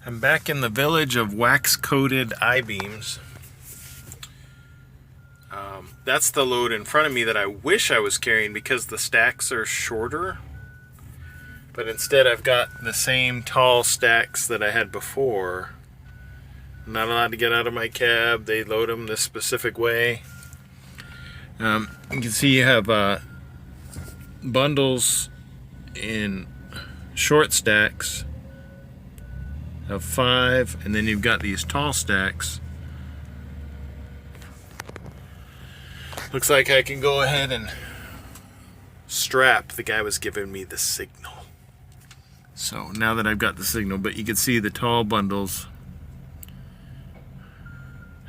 I'm back in the village of wax-coated I-beams. That's the load in front of me that I wish I was carrying because the stacks are shorter. But instead I've got the same tall stacks that I had before. I'm not allowed to get out of my cab. They load them this specific way. You can see you have bundles in short stacks of 5, and then you've got these tall stacks. Looks like I can go ahead and strap. The guy was giving me the signal. So now that I've got the signal, but you can see the tall bundles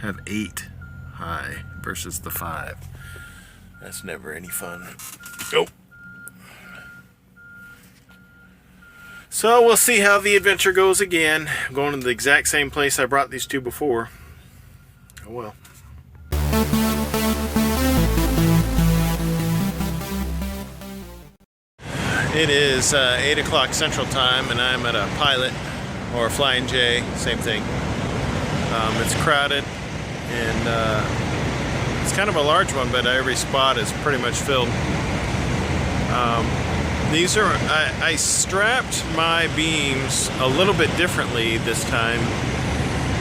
have 8 high versus the 5. That's never any fun. Go. So we'll see how the adventure goes again. I'm going to the exact same place I brought these two before. Oh well. It is 8 o'clock Central Time, and I'm at a Pilot or a Flying J, same thing. It's crowded, and it's kind of a large one, but every spot is pretty much filled. These are, I strapped my beams a little bit differently this time,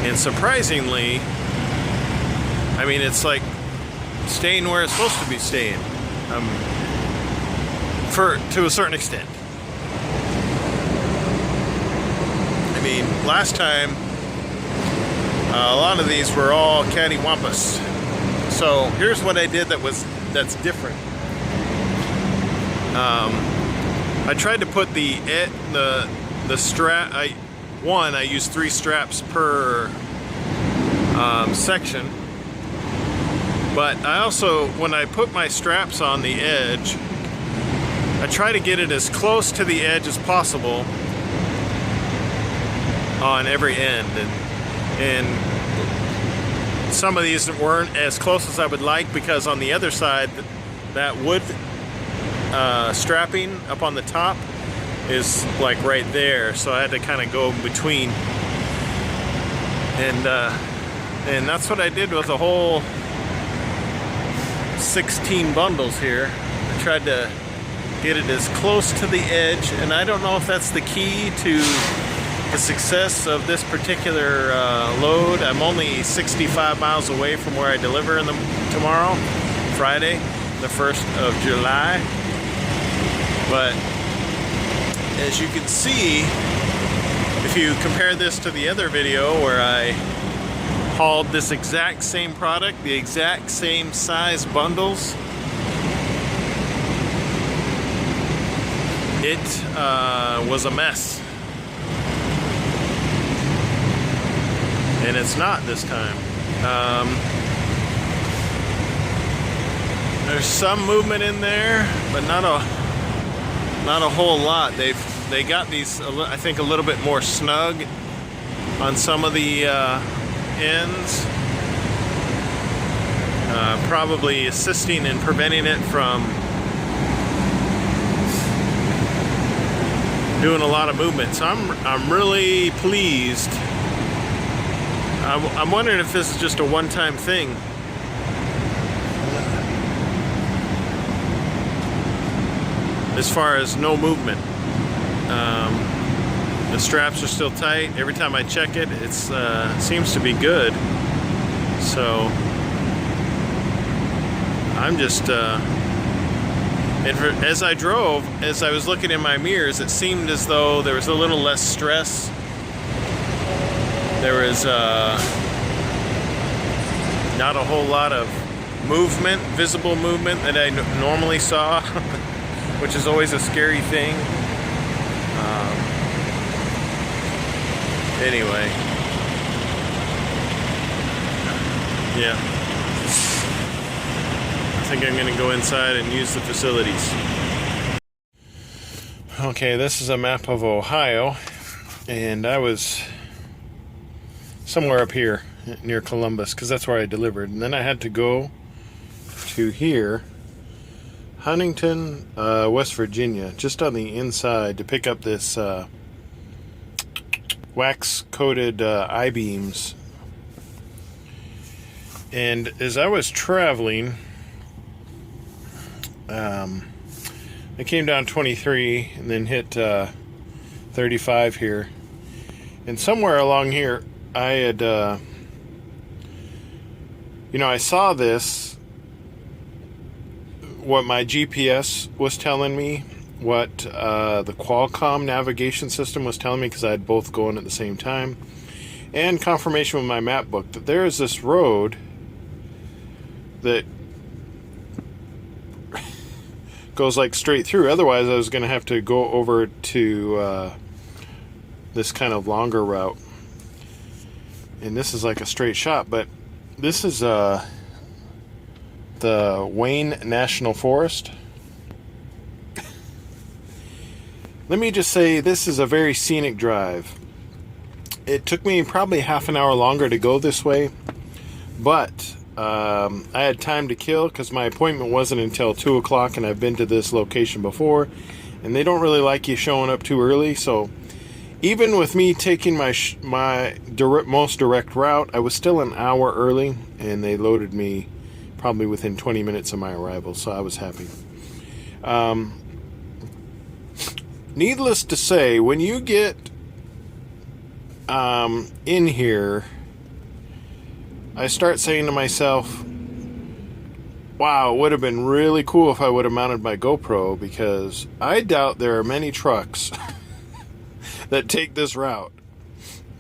and surprisingly, I mean, it's like staying where it's supposed to be staying, to a certain extent. I mean, last time, a lot of these were all cattywampus. So here's what I did that's different. I tried to put the strap. I used 3 straps per section. But I also, when I put my straps on the edge, I try to get it as close to the edge as possible on every end. And some of these weren't as close as I would like, because on the other side, that wood strapping up on the top is like right there, so I had to kind of go in between, and that's what I did with the whole 16 bundles here. I tried to get it as close to the edge, and I don't know if that's the key to the success of this particular load. I'm only 65 miles away from where I deliver tomorrow, Friday, the 1st of July. But as you can see, if you compare this to the other video where I hauled this exact same product, the exact same size bundles, it was a mess. And it's not this time. There's some movement in there, but not a whole lot. They got these, I think, a little bit more snug on some of the ends, probably assisting in preventing it from doing a lot of movement. So I'm really pleased. I'm wondering if this is just a one-time thing. As far as no movement. The straps are still tight. Every time I check it, it seems to be good. So I'm just and as I drove, as I was looking in my mirrors, it seemed as though there was a little less stress. There was not a whole lot of movement, visible movement that I normally saw, which is always a scary thing. Anyway, yeah, I think I'm gonna go inside and use the facilities. Okay, this is a map of Ohio, and I was somewhere up here near Columbus, because that's where I delivered, and then I had to go to here, Huntington, West Virginia, just on the inside, to pick up this wax-coated I-beams. And as I was traveling, I came down 23 and then hit 35 here. And somewhere along here, I had, I saw this, what my GPS was telling me, what the Qualcomm navigation system was telling me, because I had both going at the same time, and confirmation with my map book that there is this road that goes like straight through. Otherwise, I was going to have to go over to this kind of longer route. And this is like a straight shot, but this is the Wayne National Forest. Let me just say, this is a very scenic drive. It took me probably half an hour longer to go this way, but I had time to kill because my appointment wasn't until 2 o'clock, and I've been to this location before, and they don't really like you showing up too early. So even with me taking my most direct route, I was still an hour early, and they loaded me probably within 20 minutes of my arrival, so I was happy. Needless to say, when you get in here, I start saying to myself, wow, it would have been really cool if I would have mounted my GoPro, because I doubt there are many trucks that take this route.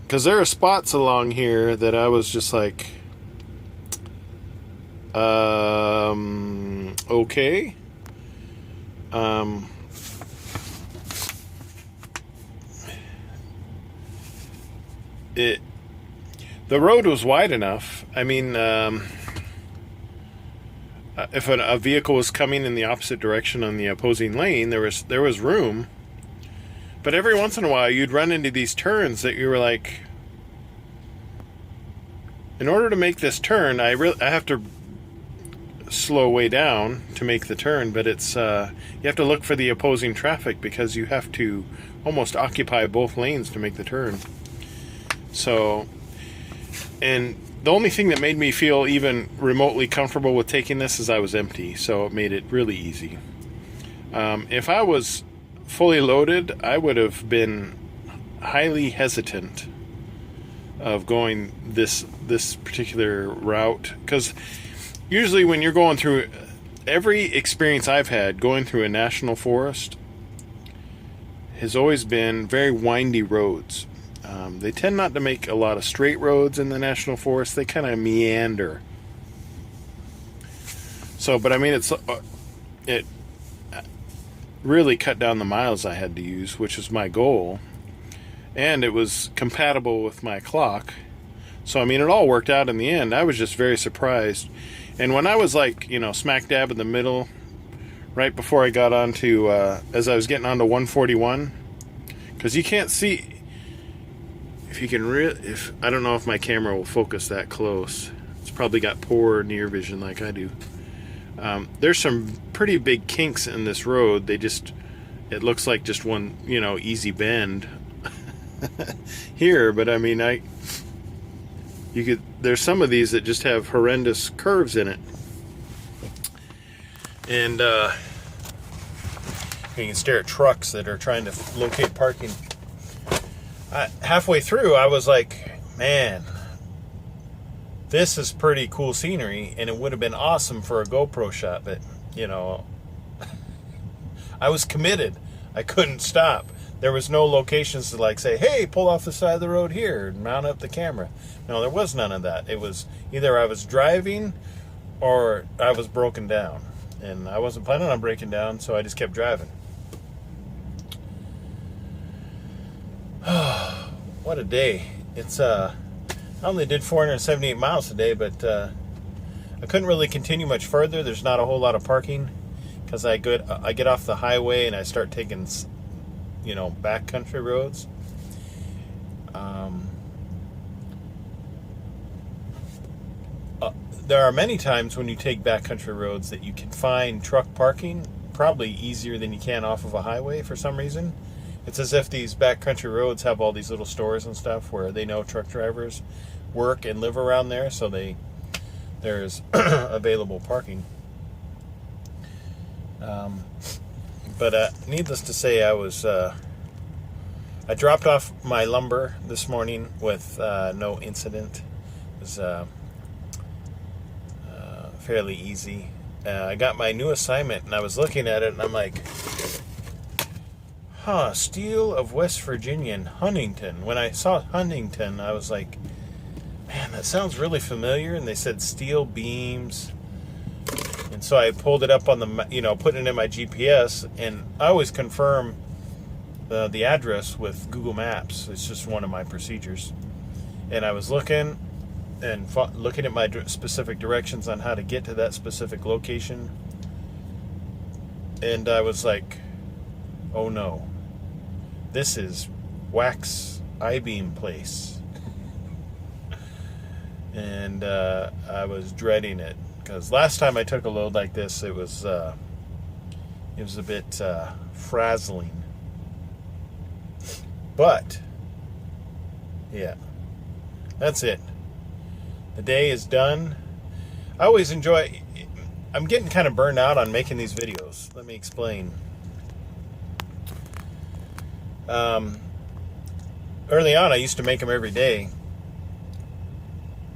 Because there are spots along here that I was just like, okay. The road was wide enough. I mean, if a vehicle was coming in the opposite direction on the opposing lane, there was room. But every once in a while, you'd run into these turns that you were like, in order to make this turn, I have to slow way down to make the turn. But it's you have to look for the opposing traffic, because you have to almost occupy both lanes to make the turn. So, and the only thing that made me feel even remotely comfortable with taking this is I was empty, so it made it really easy. If I was fully loaded, I would have been highly hesitant of going this particular route, because usually when you're going through, every experience I've had going through a national forest has always been very windy roads. They tend not to make a lot of straight roads in the national forest. They kind of meander. So, but I mean, it really cut down the miles I had to use, which was my goal. And it was compatible with my clock. So, I mean, it all worked out in the end. I was just very surprised. And when I was like, smack dab in the middle, right before I got onto, as I was getting onto 141, because you can't see, if you can I don't know if my camera will focus that close. It's probably got poor near vision like I do. There's some pretty big kinks in this road. It looks like just one, easy bend here, but I mean, there's some of these that just have horrendous curves in it. And you can stare at trucks that are trying to locate parking. Halfway through, I was like, man, this is pretty cool scenery, and it would have been awesome for a GoPro shot, but, I was committed. I couldn't stop. There was no locations to like say, hey, pull off the side of the road here and mount up the camera. No, there was none of that. It was either I was driving or I was broken down, and I wasn't planning on breaking down, so I just kept driving. What a day. It's I only did 478 miles today, but I couldn't really continue much further. There's not a whole lot of parking, because I get off the highway and I start taking backcountry roads. There are many times when you take backcountry roads that you can find truck parking probably easier than you can off of a highway for some reason. It's as if these backcountry roads have all these little stores and stuff where they know truck drivers work and live around there, so there's available parking. But needless to say, I dropped off my lumber this morning with no incident. It was fairly easy. I got my new assignment, and I was looking at it, and I'm like, Steel of West Virginia and Huntington. When I saw Huntington, I was like, man, that sounds really familiar. And they said steel beams. And so I pulled it up on the, put it in my GPS, and I always confirm the address with Google Maps. It's just one of my procedures. And I was looking at my specific directions on how to get to that specific location. And I was like, oh no. This is Wax I-beam place. And I was dreading it, because last time I took a load like this, it was a bit frazzling. But yeah, that's it. The day is done. I always enjoy. I'm getting kind of burned out on making these videos. Let me explain. Early on, I used to make them every day.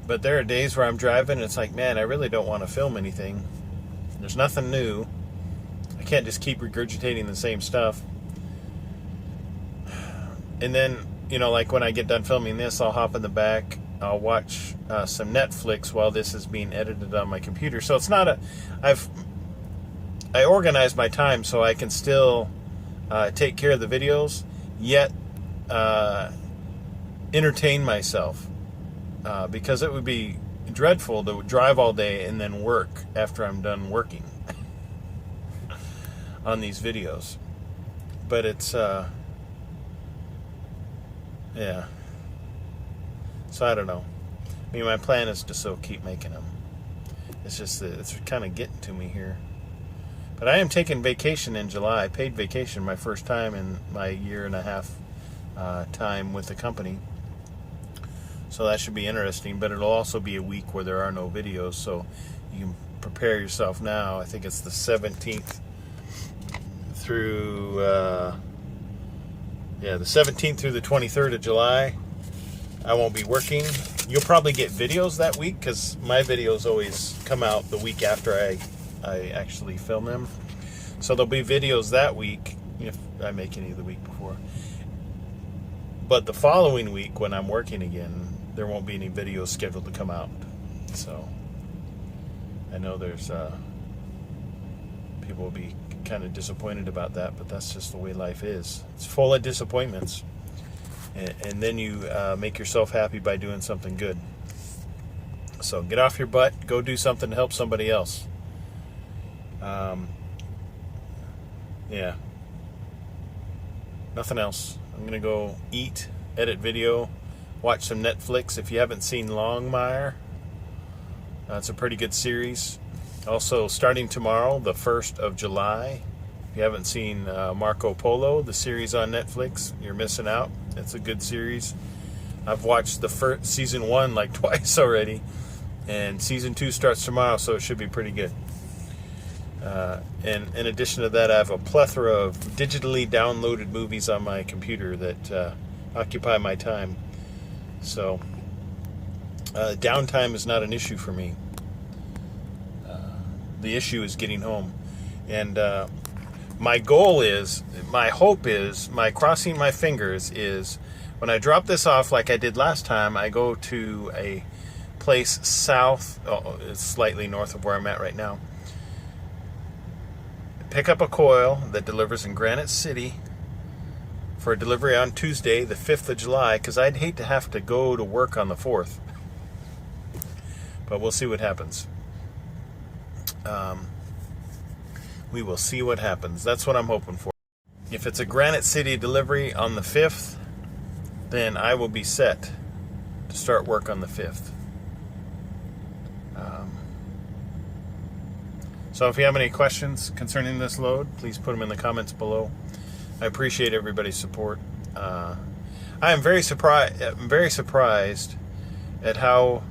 But there are days where I'm driving and it's like, man, I really don't want to film anything. There's nothing new. I can't just keep regurgitating the same stuff. And then, like when I get done filming this, I'll hop in the back. I'll watch some Netflix while this is being edited on my computer. So it's not I organize my time so I can still take care of the videos, yet entertain myself. Because it would be dreadful to drive all day and then work after I'm done working on these videos. But it's, yeah. So I don't know. I mean, my plan is to still keep making them. It's just that it's kind of getting to me here. But I am taking vacation in July. I paid vacation my first time in my 1.5 year time with the company. So that should be interesting, but it'll also be a week where there are no videos, so you can prepare yourself now. I think it's the 17th through, the 17th through the 23rd of July. I won't be working. You'll probably get videos that week, because my videos always come out the week after I actually film them. So there'll be videos that week, if I make any the week before. But the following week, when I'm working again, there won't be any videos scheduled to come out. So I know there's people will be kind of disappointed about that, but that's just the way life is. It's full of disappointments. And then you make yourself happy by doing something good. So get off your butt, go do something to help somebody else. Yeah. Nothing else. I'm going to go eat, edit video, watch some Netflix. If you haven't seen Longmire, it's a pretty good series. Also, starting tomorrow, the 1st of July, if you haven't seen Marco Polo, the series on Netflix, you're missing out. It's a good series. I've watched the first season 1 like twice already, and season 2 starts tomorrow, so it should be pretty good. And in addition to that, I have a plethora of digitally downloaded movies on my computer that occupy my time. So downtime is not an issue for me. The issue is getting home. And my goal is, my hope is, my crossing my fingers is, when I drop this off like I did last time, I go to a place south, it's slightly north of where I'm at right now, pick up a coil that delivers in Granite City for a delivery on Tuesday, the 5th of July, because I'd hate to have to go to work on the 4th. But we'll see what happens. We will see what happens. That's what I'm hoping for. If it's a Granite City delivery on the 5th, then I will be set to start work on the 5th. So if you have any questions concerning this load, please put them in the comments below. I appreciate everybody's support. I am very surprised. I'm very surprised at how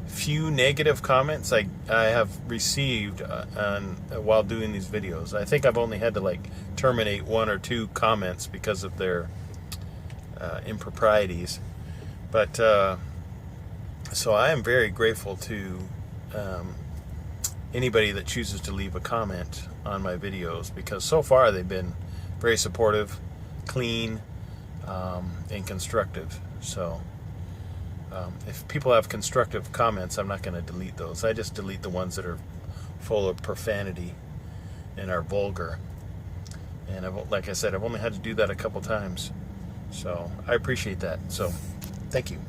few negative comments I have received while doing these videos. I think I've only had to like terminate 1 or 2 comments because of their improprieties. But so I am very grateful to anybody that chooses to leave a comment on my videos, because so far they've been very supportive, clean, and constructive. So if people have constructive comments, I'm not going to delete those. I just delete the ones that are full of profanity and are vulgar. And like I said, I've only had to do that a couple times. So I appreciate that. So thank you.